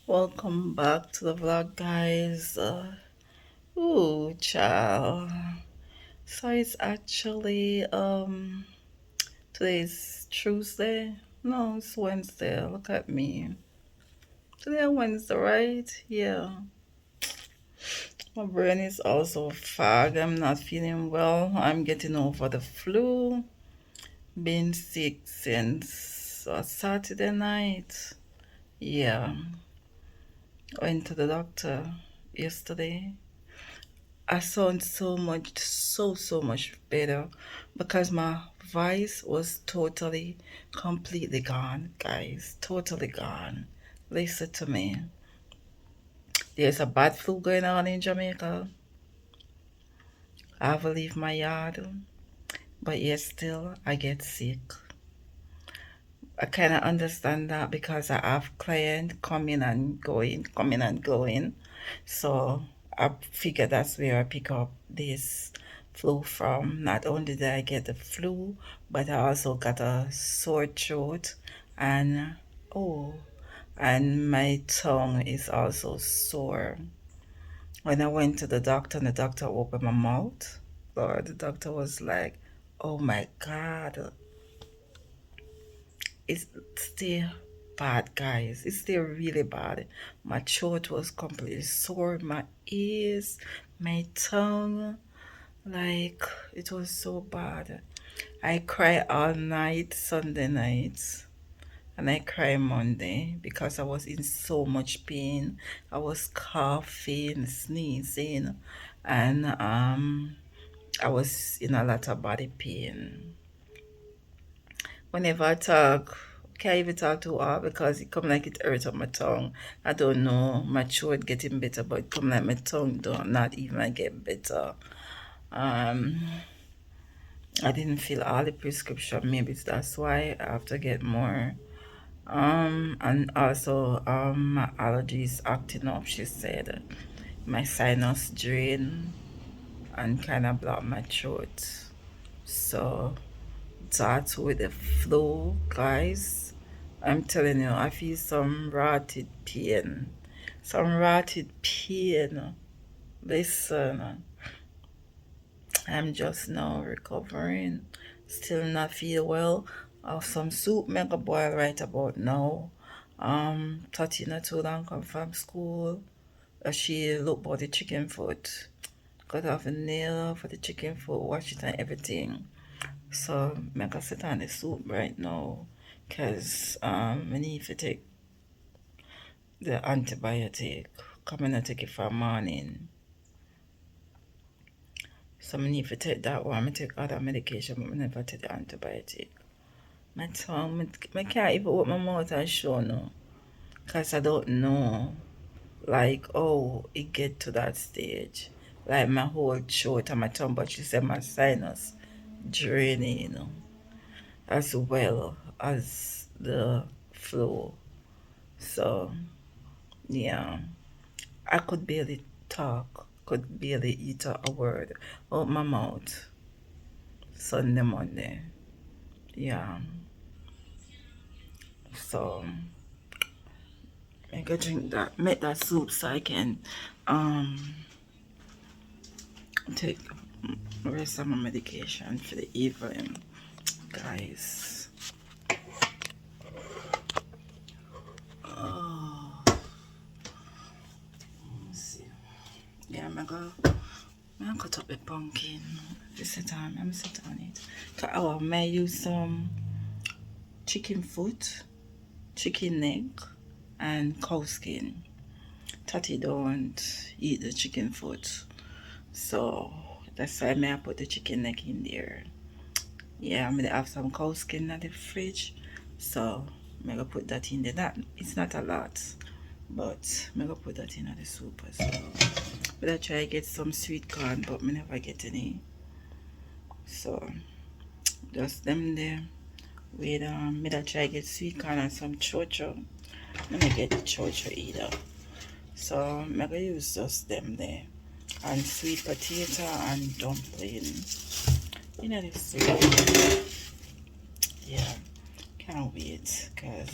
Welcome back to the vlog, guys. Ooh, child. So it's actually today's Tuesday. No, it's Wednesday. Look at me. Today Wednesday, right? Yeah. My brain is also fog. I'm not feeling well. I'm getting over the flu. Been sick since Saturday night. Yeah. Went to the doctor yesterday. I sound so much better because my voice was totally, completely gone, guys. Totally gone. Listen to me. There's a bad flu going on in Jamaica. I have to leave my yard, but yet still I get sick. I kind of understand that because I have clients coming and going. So I figure that's where I pick up this flu from. Not only did I get the flu, but I also got a sore throat and oh, and my tongue is also sore. When I went to the doctor and the doctor opened my mouth, Lord, the doctor was like, "Oh my God, it's still bad, guys. It's still really bad. My throat was completely sore, my ears, my tongue, like it was so bad. I cried all night Sunday night, and I cried Monday because I was in so much pain. I was coughing, sneezing, and I was in a lot of body pain. Whenever I talk, can't even talk too hard because it come like it hurts on my tongue. I don't know, my throat getting better, but it come like my tongue don't not even get better. Um, I didn't fill all the prescription. Maybe that's why I have to get more. And also my allergies acting up. She said my sinus drain and kind of block my throat. So that with the flu, guys. I'm telling you, I feel some rotted pain. Some rotted pain. Listen, I'm just now recovering. Still not feel well. Some soup make a boil right about now. Tatiana too long come from school. She look about the chicken foot. Cut off a nail for the chicken foot, wash it and everything. So make a sit on the soup right now. Cause I need to take the antibiotic. Come in and take it for morning. So I need to take that one. I take other medication, but I never take the antibiotic. My tongue, I can't even open my mouth and show no. Cause I don't know, like, oh, it get to that stage. Like my whole throat and my tongue, but she said my sinus draining, as well as the flu. So, yeah. I could barely talk, could barely eat a word out my mouth Sunday, Monday. Yeah. So I could drink that, make that soup so I can um take the rest of my medication for the evening, guys. Oh, let's see. Yeah, I'm gonna cut up the pumpkin. This time, I'm sit on it. I may use some chicken foot, chicken neck, and cow skin. Tati don't eat the chicken foot, so that's why I put the chicken neck in there. Yeah, I'm gonna have some cow skin in the fridge, so I'm gonna put that in there. That it's not a lot, but I'm gonna put that in the soup as well. But I try to get some sweet corn, but I never get any. So just them there. With me that try to get sweet corn and some chocho. I'm gonna get the chocho either. So I'm gonna use just them there. And sweet potato and dumpling. You know this soup. Yeah. Can't wait because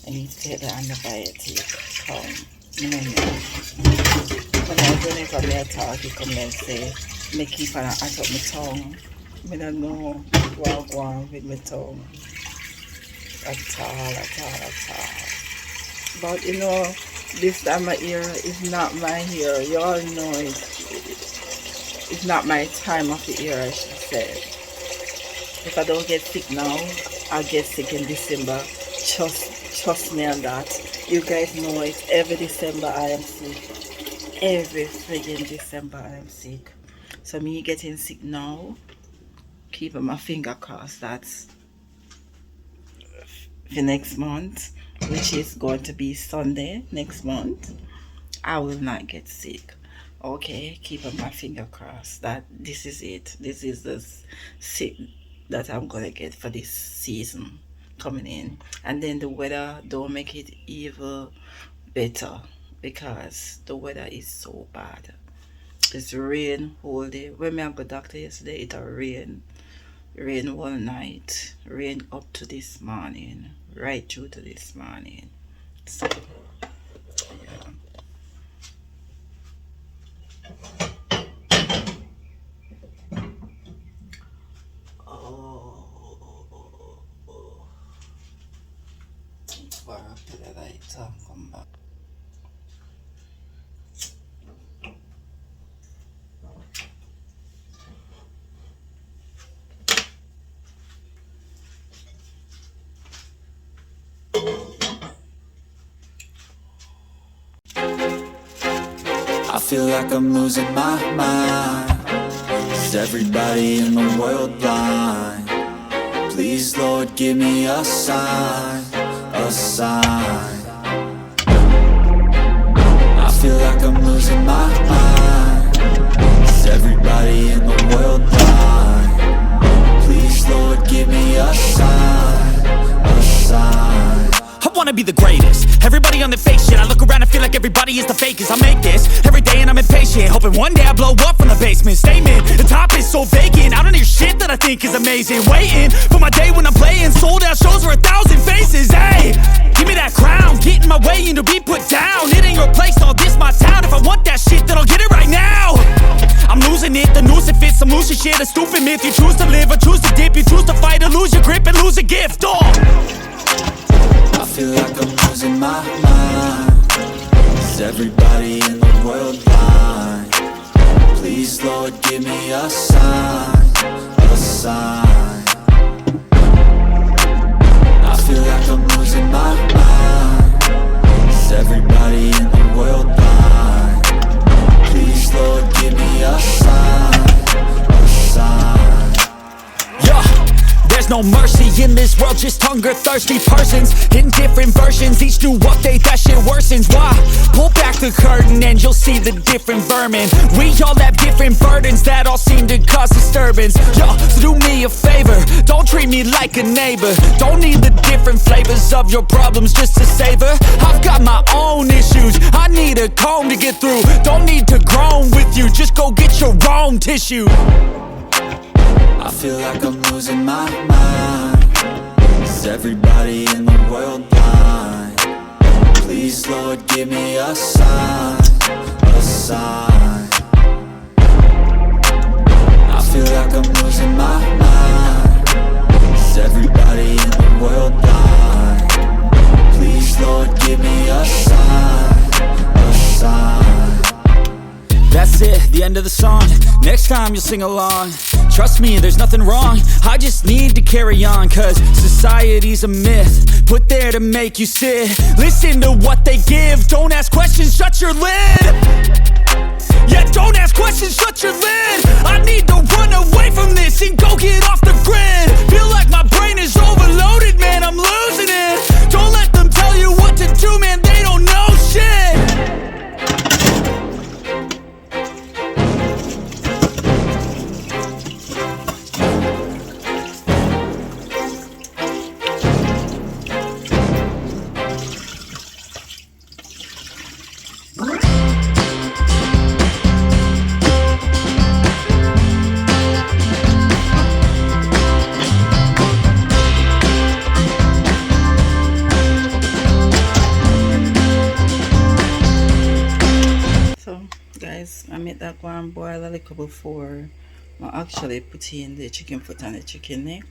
I need to take the antibiotic. When I was running from their talk, he come and say, me keep on at up my tongue. I don't know what I go on with my tongue. At all. But you know, this time of year is not my year. You all know it's not my time of the year, I should say. If I don't get sick now, I'll get sick in December. Trust me on that. You guys know it. Every December I am sick. Every friggin' December I am sick. So me getting sick now, keeping my finger crossed that's the next month, which is going to be Sunday next month, I will not get sick. Okay, keeping my finger crossed that this is it. This is the sick that I'm gonna get for this season coming in. And then the weather don't make it even better because the weather is so bad. It's rain whole day. When I go doctor yesterday, it rain all night, rain up to this morning, right through to this morning. So yeah. Come back. I feel like I'm losing my mind. Is everybody in the world blind? Please, Lord, give me a sign, a sign. I feel like I'm losing my mind. Is everybody in the world blind? Please, Lord, give me a sign, a sign. I wanna be the greatest. Everybody on the fake shit. I look around and feel like everybody is the fakest. I make this every day and I'm impatient, hoping one day I blow up from the basement. Statement, the top is so vacant. I don't hear shit that I think is amazing. Waiting for my day when I'm playing sold out shows for 1,000 faces. Hey, give me that crown, get in my way and to be put down. It ain't your place, no, this my town. If I want that shit, then I'll get it right now. I'm losing it, the noose it fits. I'm losing shit, a stupid myth. You choose to live or choose to dip. You choose to fight or lose your grip and lose a gift. I feel like I'm losing my mind. Is everybody in the world blind? Please, Lord, give me a sign, a sign. I feel like I'm losing my mind. Is everybody in the world blind? Please, Lord, give me a sign, a sign. Yeah. There's no mercy in this world, just hunger-thirsty persons in different versions, each new update, that shit worsens. Why? Pull back the curtain and you'll see the different vermin. We all have different burdens that all seem to cause disturbance. Yo, so do me a favor, don't treat me like a neighbor. Don't need the different flavors of your problems just to savor. I've got my own issues, I need a comb to get through. Don't need to groan with you, just go get your own tissue. I feel like I'm losing my mind. Is everybody in the world blind? Please, Lord, give me a sign, a sign. I feel like I'm losing my mind. Is everybody in the world blind? Please, Lord, give me a sign, a sign. That's it, the end of the song. Next time you'll sing along. Trust me, there's nothing wrong. I just need to carry on, cause society's a myth put there to make you sit. Listen to what they give. Don't ask questions, shut your lid. Yeah, don't ask questions, shut your lid. I need to run away from this and go get off the grid. Feel like my brain is overloaded, man, I'm losing it. Don't let them tell you what to do, man, they don't know shit. make that go and boil a little before I actually put in the chicken foot and the chicken neck.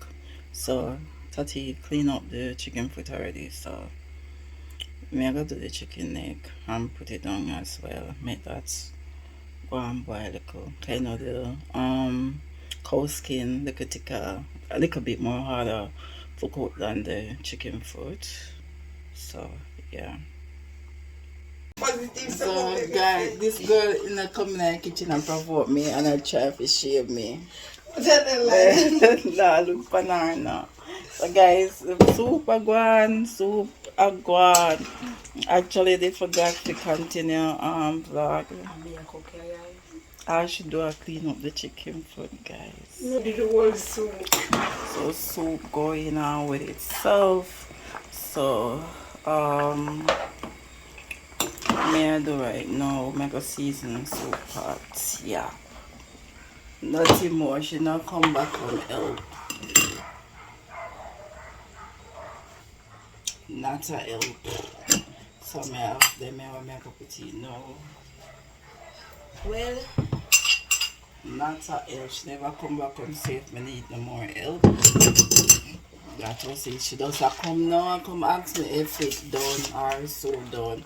So Tati clean up the chicken foot already, so me I go do the chicken neck and put it on as well. Make that go and boil a little. Kind of the cow skin little thicker, a little bit more harder to cook than the chicken foot. So yeah. So guys, this girl in the come in the kitchen and provoke me and I try to shave me. Nah, look for her now. So guys, soup agwan, soup agwan. Actually they forgot to continue vlog. I should do a clean up the chicken food, guys. So soup going on with itself. So me I do right now, make a season soup pot. Yeah. Nothing more, she not come back from help. Not a help. So me have them I will make up with tea now. Well, not a help. She never come back and say if me need no more help. That was it. She does come now and come ask me if it's done or so done.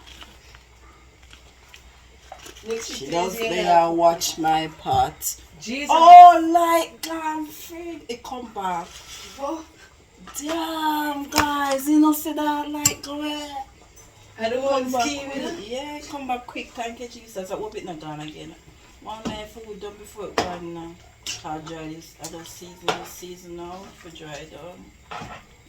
She does there watch my pot. Jesus. Oh, like girlfriend, it come back. What? Damn, guys, you know see that like go away. I don't want to ski with her. Yeah, come back quick. Thank you, Jesus. I hope it not gone again. One my food done before it gone now. I'll dry this. I don't season now for dry down.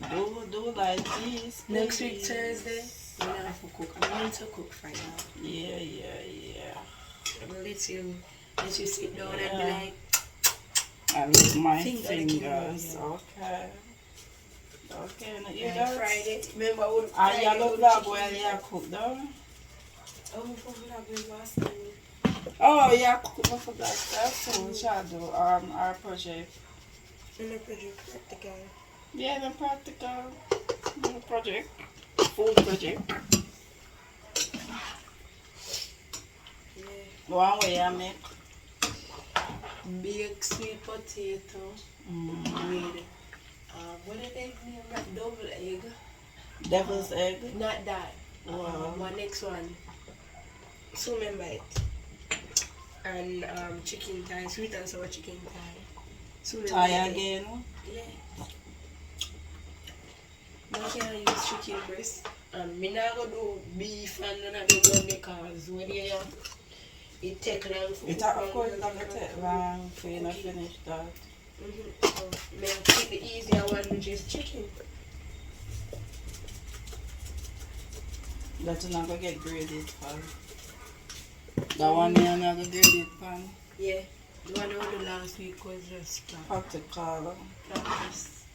Do like this. Next week Thursday, we don't have to cook. I'm going to cook right now. Yeah. I'm gonna let you sit down and be like, I lick my fingers. Okay. Okay, now you and guys. Friday. Remember when And Friday you have a vlog while you cook down? Oh, for vlog was last time. Oh, yeah, cook. I forgot. That's so shadow. Our project. In the project practical. Yeah, the practical project. Food project. Yeah. One way I make. Baked sweet potato with what did they name that? Double egg. Devil's egg. Not that. Wow. One next one. So remember it. And chicken thigh, sweet and sour chicken thigh. So Thai again. Yeah. I can use chicken breast. And me not go do beef and none of them because when you it take long for It of course it's gonna take long for you to finish that. So me take the easier one, which is chicken. That's not gonna get graded pan. That one you're not gonna grade pan. Yeah. The one I did last week was just Practical. practice.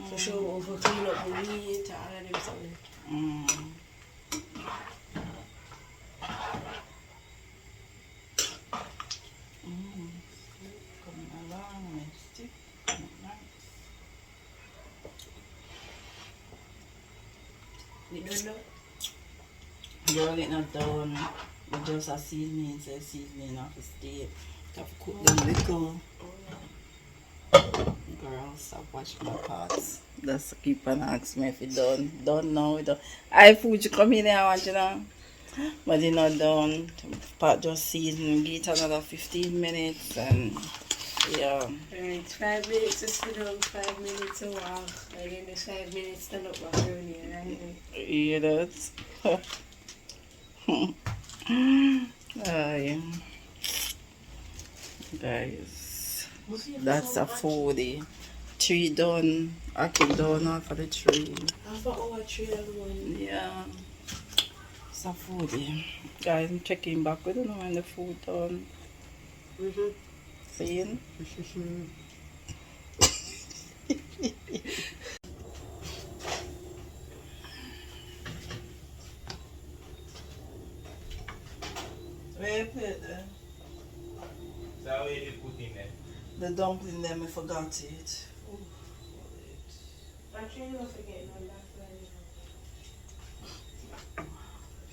To show over clean up the meat and all of them something. Coming along and stick. Nice. You don't know? Girl, it not done. But just a seasoning, say seasoning of the steak. Have to cook them little. Girl, stop watching my pots. Just keep on asking me if it done. Done now, it done. I food you come in there, I want you know. But it not done. Pot just season, give it another 15 minutes and yeah. Alright, 5 minutes to sit down, 5 minutes to walk, and then the 5 minutes stand up back down here, right? You hear that? Aye. Guys, that's a foodie. 3 done. I keep down after the 3. Half an hour, 3 and 1. Yeah. It's a foodie. Guys, I'm checking back. We don't know when the food done. Seeing? Where you put it there? So where you put in there? The dumpling them, I forgot it. Oh, I'm sure you'll forget my last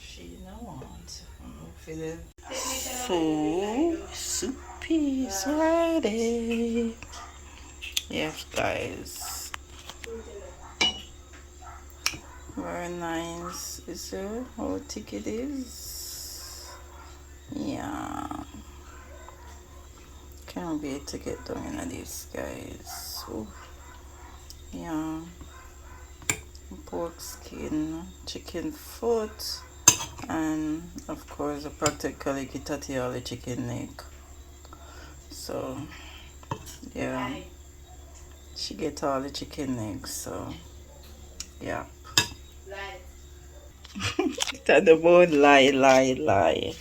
she no want. For the so piece ready. Yes, guys. Very nice. Is it how thick it is? Yeah. Can't wait to get down in this, guys. Ooh. Yeah. Pork skin, chicken foot, and of course I practically get at all the chicken neck. So yeah, she get all the chicken neck. So yeah. Tell the boy lie,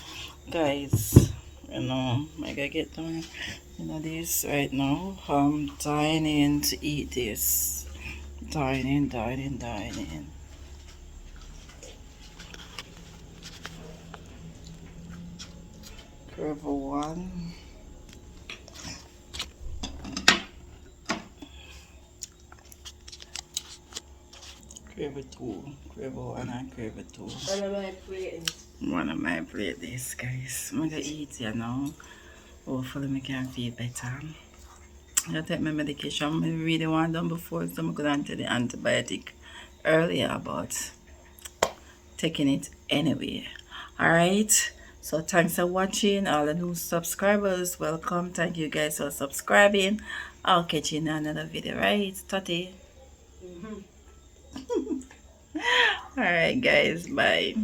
guys. You know, I gotta get down. You know this right now. I'm dying to eat this. Dining. Gravel one. Gravel two. Gravel one and gravel two. One of my plate this, guys. I'm gonna eat, you know. Hopefully I can feel better. I take my medication. I really want done before, so I'm going to the antibiotic earlier, but taking it anyway. Alright. So thanks for watching. All the new subscribers, welcome. Thank you guys for subscribing. I'll catch you in another video, right? Tati. Alright guys, bye.